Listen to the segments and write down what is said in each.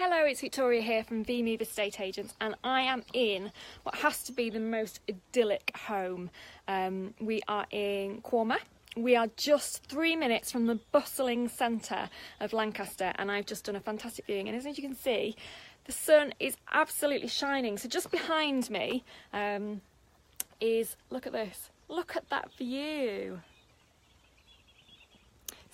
Hello, it's Victoria here from VMove Estate Agents, and I am in what has to be the most idyllic home. We are in Quarmer. We are just 3 minutes from the bustling centre of Lancaster, and I've just done a fantastic viewing, and as you can see, the sun is absolutely shining. So just behind me is, look at this, look at that view.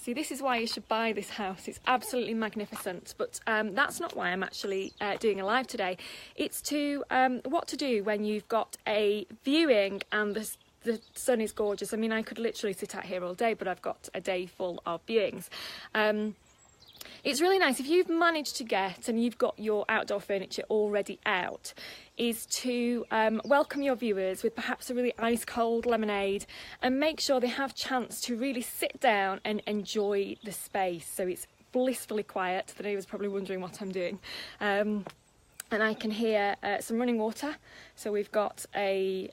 See, this is why you should buy this house. It's absolutely magnificent, but that's not why I'm actually doing a live today. It's to what to do when you've got a viewing and the sun is gorgeous. I mean, I could literally sit out here all day, but I've got a day full of viewings. It's really nice if you've managed to get, and you've got your outdoor furniture already out, is to welcome your viewers with perhaps a really ice cold lemonade and make sure they have chance to really sit down and enjoy the space. So it's blissfully quiet. The neighbours probably wondering what I'm doing. And I can hear some running water. So we've got a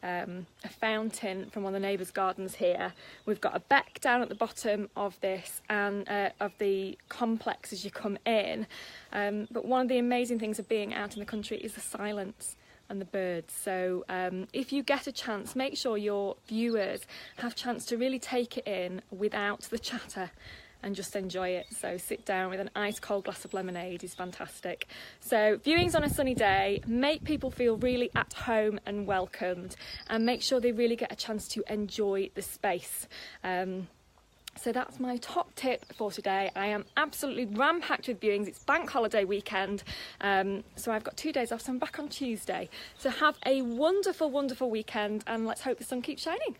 fountain from one of the neighbours' gardens here. We've got a beck down at the bottom of this and of the complex as you come in. But one of the amazing things of being out in the country is the silence and the birds. So if you get a chance, make sure your viewers have a chance to really take it in without the chatter and just enjoy it. So sit down with an ice cold glass of lemonade is fantastic. So viewings on a sunny day, make people feel really at home and welcomed, and make sure they really get a chance to enjoy the space. So that's my top tip for today. I am absolutely ram-packed with viewings. It's bank holiday weekend, so I've got 2 days off, so I'm back on Tuesday. So have a wonderful, wonderful weekend, and let's hope the sun keeps shining.